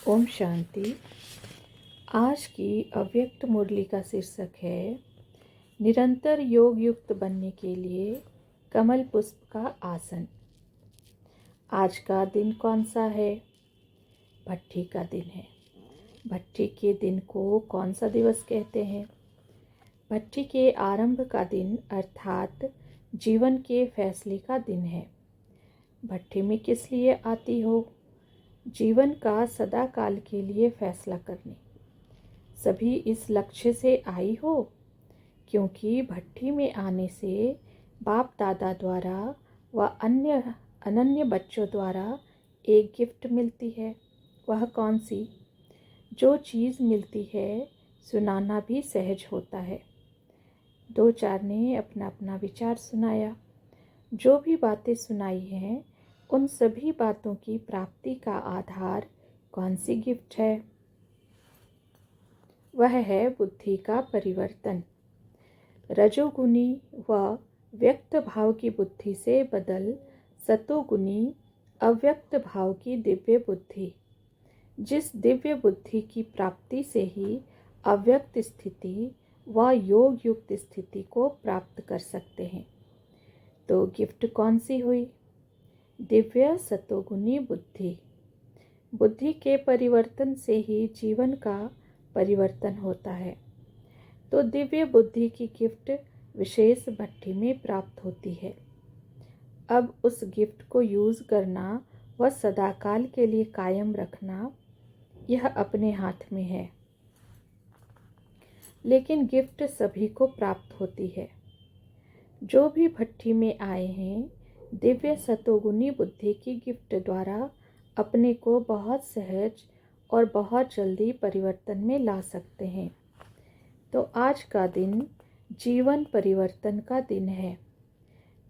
ओम शांति। आज की अव्यक्त मुरली का शीर्षक है निरंतर योग युक्त बनने के लिए कमल पुष्प का आसन। आज का दिन कौन सा है? भट्ठी का दिन है। भट्ठी के दिन को कौन सा दिवस कहते हैं? भट्ठी के आरंभ का दिन अर्थात जीवन के फैसले का दिन है। भट्ठी में किस लिए आती हो? जीवन का सदा काल के लिए फैसला करने। सभी इस लक्ष्य से आई हो क्योंकि भट्ठी में आने से बाप दादा द्वारा व अन्य अनन्य बच्चों द्वारा एक गिफ्ट मिलती है। वह कौन सी? जो चीज़ मिलती है सुनाना भी सहज होता है। दो चार ने अपना अपना विचार सुनाया। जो भी बातें सुनाई हैं उन सभी बातों की प्राप्ति का आधार कौन सी गिफ्ट है? वह है बुद्धि का परिवर्तन। रजोगुनी व व्यक्त भाव की बुद्धि से बदल सतोगुनी अव्यक्त भाव की दिव्य बुद्धि। जिस दिव्य बुद्धि की प्राप्ति से ही अव्यक्त स्थिति व योग युक्त स्थिति को प्राप्त कर सकते हैं। तो गिफ्ट कौन सी हुई? दिव्य सतोगुनी बुद्धि। बुद्धि के परिवर्तन से ही जीवन का परिवर्तन होता है। तो दिव्य बुद्धि की गिफ्ट विशेष भट्ठी में प्राप्त होती है। अब उस गिफ्ट को यूज़ करना व सदाकाल के लिए कायम रखना यह अपने हाथ में है। लेकिन गिफ्ट सभी को प्राप्त होती है। जो भी भट्ठी में आए हैं दिव्य सतोगुनी बुद्धि की गिफ्ट द्वारा अपने को बहुत सहज और बहुत जल्दी परिवर्तन में ला सकते हैं। तो आज का दिन जीवन परिवर्तन का दिन है।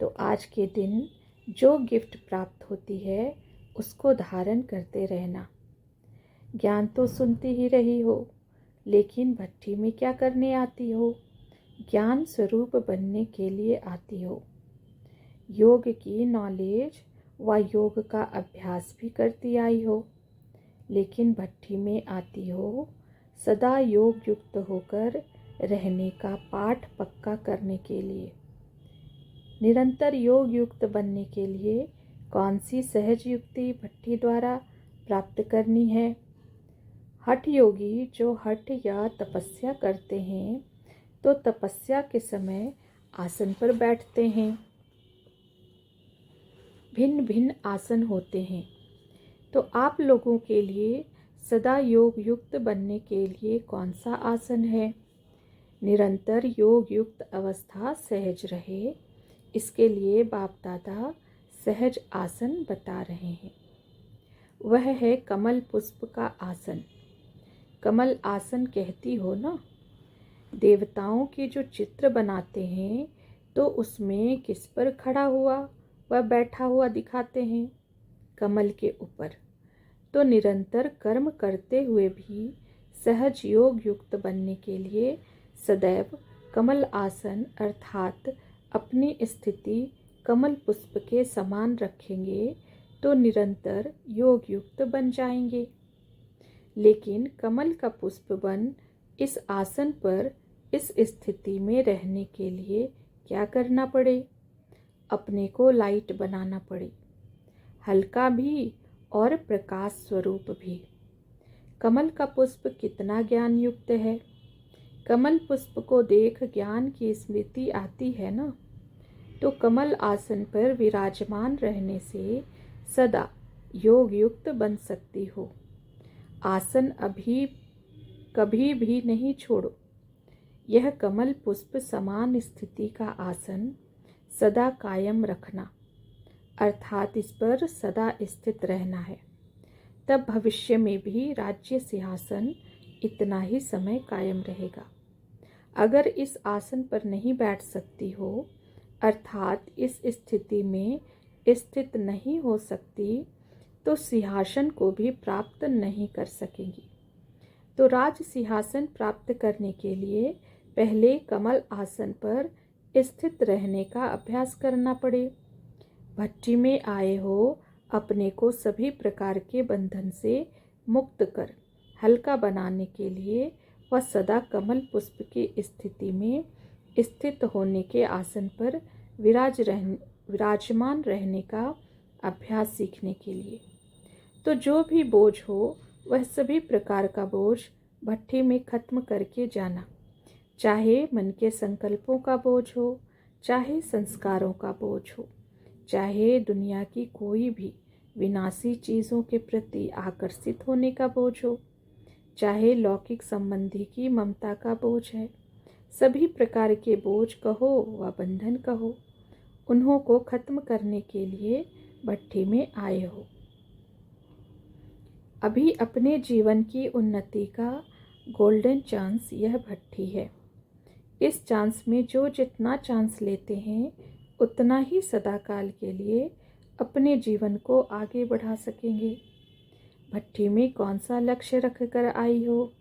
तो आज के दिन जो गिफ्ट प्राप्त होती है उसको धारण करते रहना। ज्ञान तो सुनती ही रही हो, लेकिन भट्ठी में क्या करने आती हो? ज्ञान स्वरूप बनने के लिए आती हो। योग की नॉलेज व योग का अभ्यास भी करती आई हो, लेकिन भट्ठी में आती हो सदा योग युक्त होकर रहने का पाठ पक्का करने के लिए। निरंतर योग युक्त बनने के लिए कौन सी सहज युक्ति भट्ठी द्वारा प्राप्त करनी है? हठ योगी जो हठ या तपस्या करते हैं तो तपस्या के समय आसन पर बैठते हैं। भिन्न भिन्न आसन होते हैं। तो आप लोगों के लिए सदा योग युक्त बनने के लिए कौन सा आसन है? निरंतर योग युक्त अवस्था सहज रहे, इसके लिए बाप दादा सहज आसन बता रहे हैं। वह है कमल पुष्प का आसन। कमल आसन कहती हो ना? देवताओं के जो चित्र बनाते हैं तो उसमें किस पर खड़ा हुआ व बैठा हुआ दिखाते हैं? कमल के ऊपर। तो निरंतर कर्म करते हुए भी सहज योग युक्त बनने के लिए सदैव कमल आसन अर्थात अपनी स्थिति कमल पुष्प के समान रखेंगे तो निरंतर योग युक्त बन जाएंगे। लेकिन कमल का पुष्प बन इस आसन पर इस स्थिति में रहने के लिए क्या करना पड़े? अपने को लाइट बनाना पड़े, हल्का भी और प्रकाश स्वरूप भी। कमल का पुष्प कितना ज्ञान युक्त है। कमल पुष्प को देख ज्ञान की स्मृति आती है ना? तो कमल आसन पर विराजमान रहने से सदा योग युक्त बन सकती हो। आसन अभी कभी भी नहीं छोड़ो। यह कमल पुष्प समान स्थिति का आसन सदा कायम रखना अर्थात इस पर सदा स्थित रहना है। तब भविष्य में भी राज्य सिंहासन इतना ही समय कायम रहेगा। अगर इस आसन पर नहीं बैठ सकती हो अर्थात इस स्थिति में स्थित नहीं हो सकती तो सिंहासन को भी प्राप्त नहीं कर सकेंगी। तो राज सिंहासन प्राप्त करने के लिए पहले कमल आसन पर स्थित रहने का अभ्यास करना पड़े। भट्ठी में आए हो, अपने को सभी प्रकार के बंधन से मुक्त कर हल्का बनाने के लिए वह सदा कमल पुष्प की स्थिति में स्थित होने के आसन पर विराजमान रहने का अभ्यास सीखने के लिए। तो जो भी बोझ हो वह सभी प्रकार का बोझ भट्ठी में खत्म करके जाना, चाहे मन के संकल्पों का बोझ हो, चाहे संस्कारों का बोझ हो, चाहे दुनिया की कोई भी विनाशी चीज़ों के प्रति आकर्षित होने का बोझ हो, चाहे लौकिक संबंधी की ममता का बोझ है। सभी प्रकार के बोझ कहो व बंधन कहो, उन्हों को खत्म करने के लिए भट्ठी में आए हो। अभी अपने जीवन की उन्नति का गोल्डन चांस यह भट्ठी है। इस चांस में जो जितना चांस लेते हैं उतना ही सदाकाल के लिए अपने जीवन को आगे बढ़ा सकेंगे। भट्ठी में कौन सा लक्ष्य रखकर आई हो?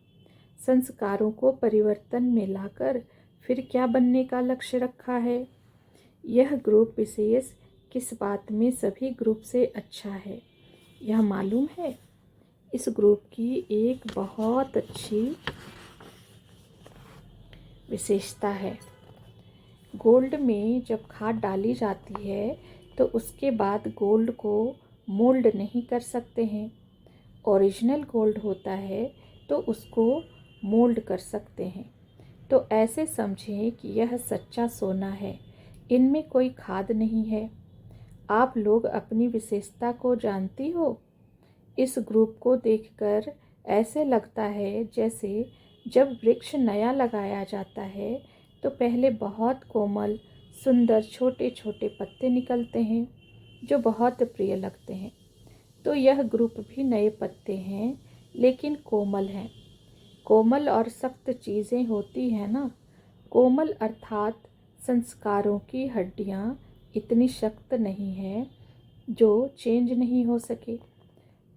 संस्कारों को परिवर्तन में लाकर फिर क्या बनने का लक्ष्य रखा है? यह ग्रुप विशेष किस बात में सभी ग्रुप से अच्छा है यह मालूम है? इस ग्रुप की एक बहुत अच्छी विशेषता है। गोल्ड में जब खाद डाली जाती है तो उसके बाद गोल्ड को मोल्ड नहीं कर सकते हैं। ओरिजिनल गोल्ड होता है तो उसको मोल्ड कर सकते हैं। तो ऐसे समझें कि यह सच्चा सोना है, इनमें कोई खाद नहीं है। आप लोग अपनी विशेषता को जानती हो? इस ग्रुप को देखकर ऐसे लगता है जैसे जब वृक्ष नया लगाया जाता है तो पहले बहुत कोमल सुंदर छोटे छोटे पत्ते निकलते हैं जो बहुत प्रिय लगते हैं। तो यह ग्रुप भी नए पत्ते हैं लेकिन कोमल हैं। कोमल और सख्त चीज़ें होती हैं ना। कोमल अर्थात संस्कारों की हड्डियाँ इतनी सख्त नहीं हैं जो चेंज नहीं हो सके।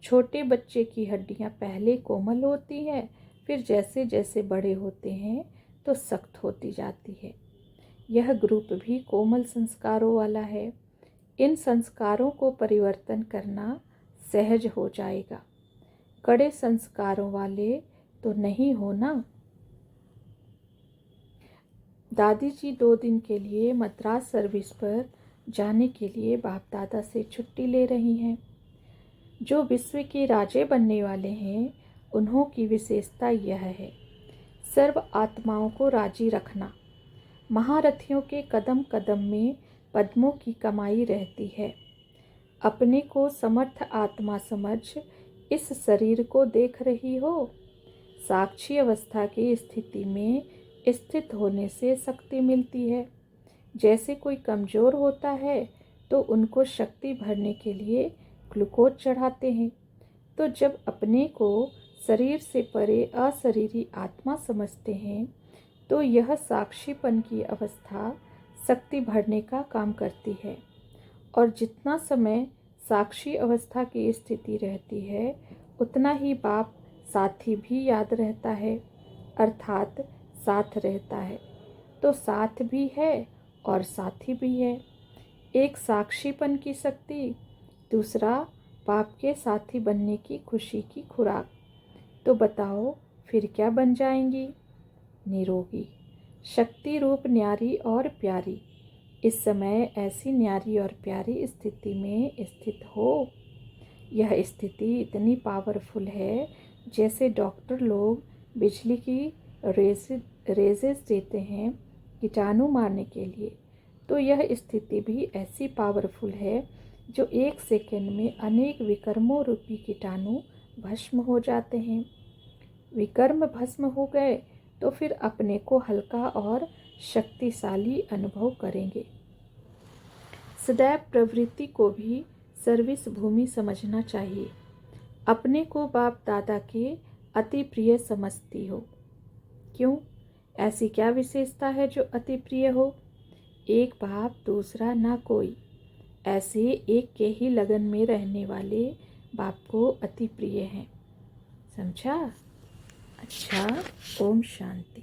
छोटे बच्चे की हड्डियाँ पहले कोमल होती हैं, फिर जैसे जैसे बड़े होते हैं तो सख्त होती जाती है। यह ग्रुप भी कोमल संस्कारों वाला है। इन संस्कारों को परिवर्तन करना सहज हो जाएगा। कड़े संस्कारों वाले तो नहीं हो ना। दादी जी 2 दिन के लिए मद्रास सर्विस पर जाने के लिए बाप दादा से छुट्टी ले रही हैं। जो विश्व के राजे बनने वाले हैं उन्हों की विशेषता यह है, सर्व आत्माओं को राजी रखना। महारथियों के कदम कदम में पद्मों की कमाई रहती है। अपने को समर्थ आत्मा समझ इस शरीर को देख रही हो। साक्षी अवस्था की स्थिति में स्थित होने से शक्ति मिलती है। जैसे कोई कमज़ोर होता है तो उनको शक्ति भरने के लिए ग्लूकोज चढ़ाते हैं। तो जब अपने को शरीर से परे अशरीरी आत्मा समझते हैं तो यह साक्षीपन की अवस्था शक्ति भरने का काम करती है। और जितना समय साक्षी अवस्था की स्थिति रहती है उतना ही बाप साथी भी याद रहता है, अर्थात साथ रहता है। तो साथ भी है और साथी भी है। एक साक्षीपन की शक्ति, दूसरा बाप के साथी बनने की खुशी की खुराक। तो बताओ फिर क्या बन जाएंगी? निरोगी, शक्ति रूप न्यारी और प्यारी। इस समय ऐसी न्यारी और प्यारी स्थिति में स्थित हो। यह स्थिति इतनी पावरफुल है जैसे डॉक्टर लोग बिजली की रेजेस देते हैं कीटाणु मारने के लिए। तो यह स्थिति भी ऐसी पावरफुल है जो 1 सेकंड में अनेक विकर्मों रूपी कीटाणु भस्म हो जाते हैं। विकर्म भस्म हो गए तो फिर अपने को हल्का और शक्तिशाली अनुभव करेंगे। सदैव प्रवृत्ति को भी सर्विस भूमि समझना चाहिए। अपने को बाप दादा के अति प्रिय समझती हो। क्यों? ऐसी क्या विशेषता है जो अति प्रिय हो? एक बाप दूसरा ना कोई, ऐसे एक के ही लगन में रहने वाले बाप को अति प्रिय हैं। समझा? अच्छा, ओम शांति।